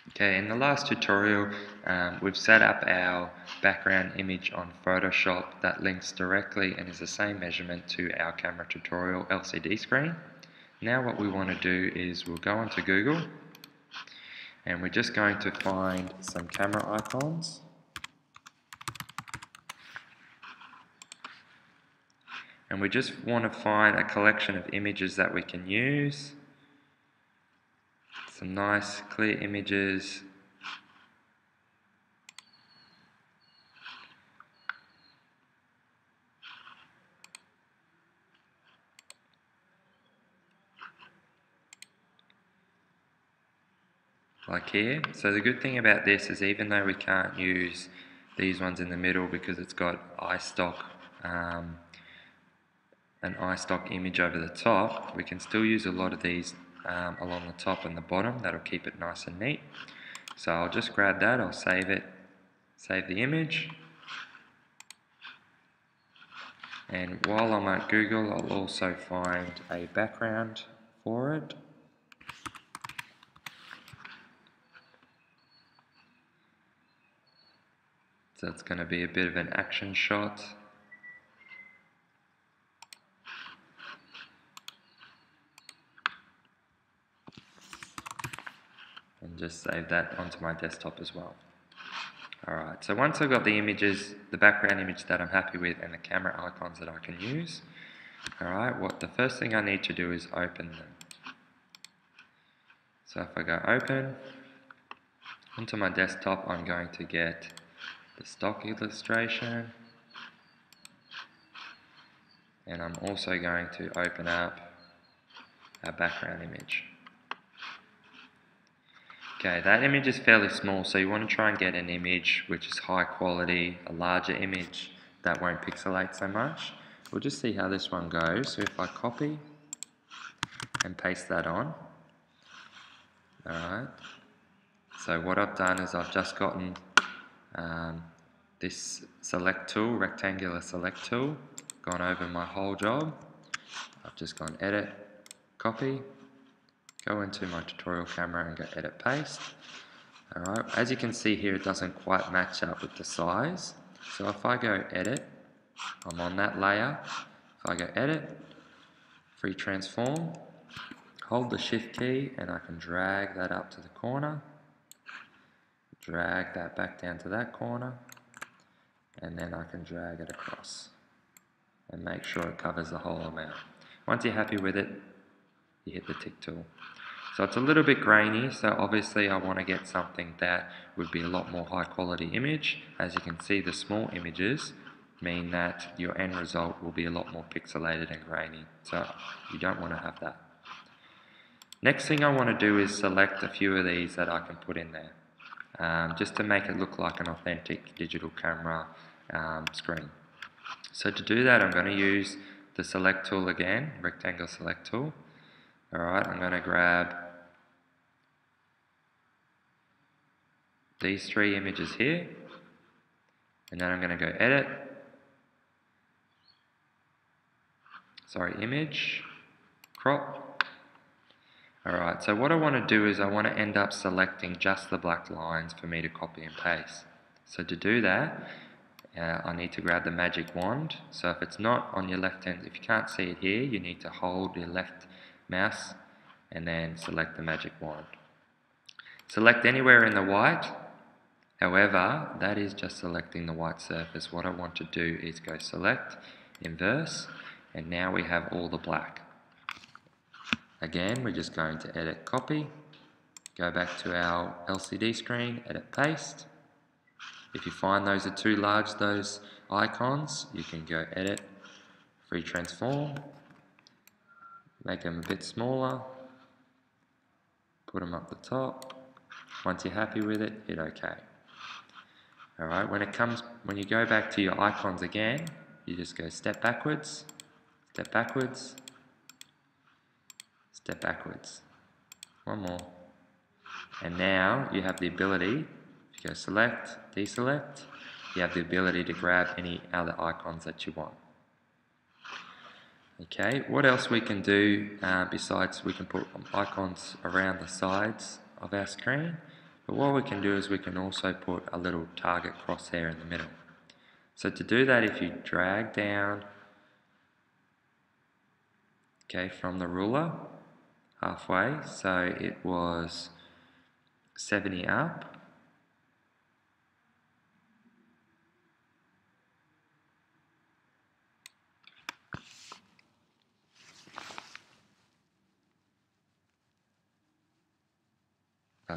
Okay, in the last tutorial, we've set up our background image on Photoshop that links directly and is the same measurement to our camera tutorial LCD screen. Now what we want to do is we'll go onto Google and we're just going to find some camera icons. And we just want to find a collection of images that we can use. Some nice clear images. Like here. So the good thing about this is even though we can't use these ones in the middle because it's got iStock, an iStock image over the top, we can still use a lot of these along the top and the bottom. That'll keep it nice and neat. So I'll just grab that, I'll save it, save the image. And while I'm at Google, I'll also find a background for it. So it's going to be a bit of an action shot. And just save that onto my desktop as well. Alright, so once I've got the images, the background image that I'm happy with and the camera icons that I can use, alright, the first thing I need to do is open them. So if I go open, onto my desktop I'm going to get the stock illustration, and I'm also going to open up our background image. Okay, that image is fairly small, so you want to try and get an image which is high quality, a larger image that won't pixelate so much. We'll just see how this one goes. So if I copy and paste that on, alright, so what I've done is I've just gotten this select tool, rectangular select tool, gone over my whole job. I've just gone edit, copy, go into my tutorial camera and go edit paste. Alright, as you can see here it doesn't quite match up with the size. So if I go edit, I'm on that layer. If I go edit, free transform, hold the shift key and I can drag that up to the corner, drag that back down to that corner, and then I can drag it across and make sure it covers the whole amount. Once you're happy with it, you hit the tick tool. So it's a little bit grainy, so obviously I want to get something that would be a lot more high quality image. As you can see, the small images mean that your end result will be a lot more pixelated and grainy, so you don't want to have that. Next thing I want to do is select a few of these that I can put in there, just to make it look like an authentic digital camera screen. So to do that I'm going to use the select tool again, rectangle select tool. Alright, I'm going to grab these three images here, and then I'm going to go edit, image, crop. Alright, so what I want to do is I want to end up selecting just the black lines for me to copy and paste. So to do that, I need to grab the magic wand. So if it's not on your left hand, if you can't see it here, you need to hold your left mouse and then select the magic wand. Select anywhere in the white. However, that is just selecting the white surface. What I want to do is go select, inverse, and now we have all the black. Again, we're just going to edit copy, go back to our LCD screen, edit paste. If you find those are too large, those icons, you can go edit, free transform, make them a bit smaller, put them up the top. Once you're happy with it, hit OK. Alright, when you go back to your icons again, you just go step backwards, step backwards, step backwards. One more. And now you have the ability, if you go select, deselect, you have the ability to grab any other icons that you want. Okay, what else we can do besides we can put icons around the sides of our screen? But what we can do is we can also put a little target crosshair in the middle. So to do that, if you drag down, okay, from the ruler halfway, so it was 70 up,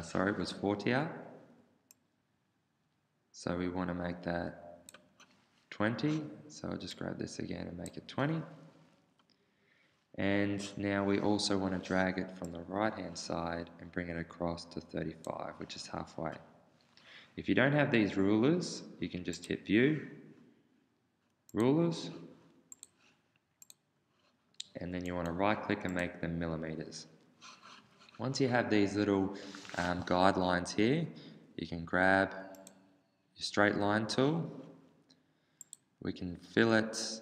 sorry, it was 40 up, so we want to make that 20, so I'll just grab this again and make it 20. And now we also want to drag it from the right hand side and bring it across to 35, which is halfway. If you don't have these rulers, you can just hit View, Rulers, and then you want to right click and make them millimeters. Once you have these little guidelines here, you can grab your straight line tool. We can fill it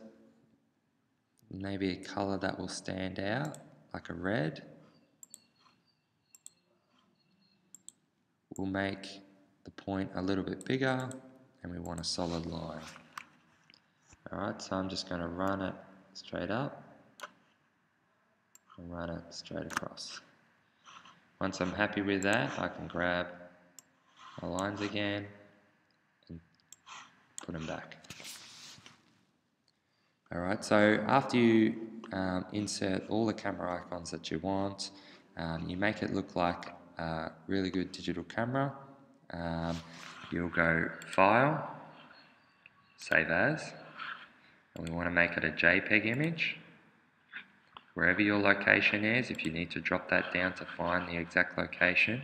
maybe a colour that will stand out, like a red. We'll make the point a little bit bigger and we want a solid line. Alright, so I'm just going to run it straight up and run it straight across. Once I'm happy with that, I can grab my lines again and put them back. Alright, so after you insert all the camera icons that you want, you make it look like a really good digital camera. You'll go File, Save As, and we want to make it a JPEG image. Wherever your location is, if you need to drop that down to find the exact location.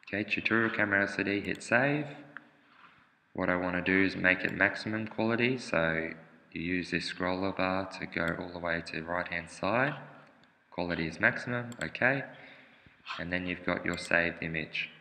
Okay, Tutorial Camera LCD, hit Save. What I want to do is make it maximum quality, so you use this scroller bar to go all the way to the right hand side. Quality is maximum, okay. And then you've got your saved image.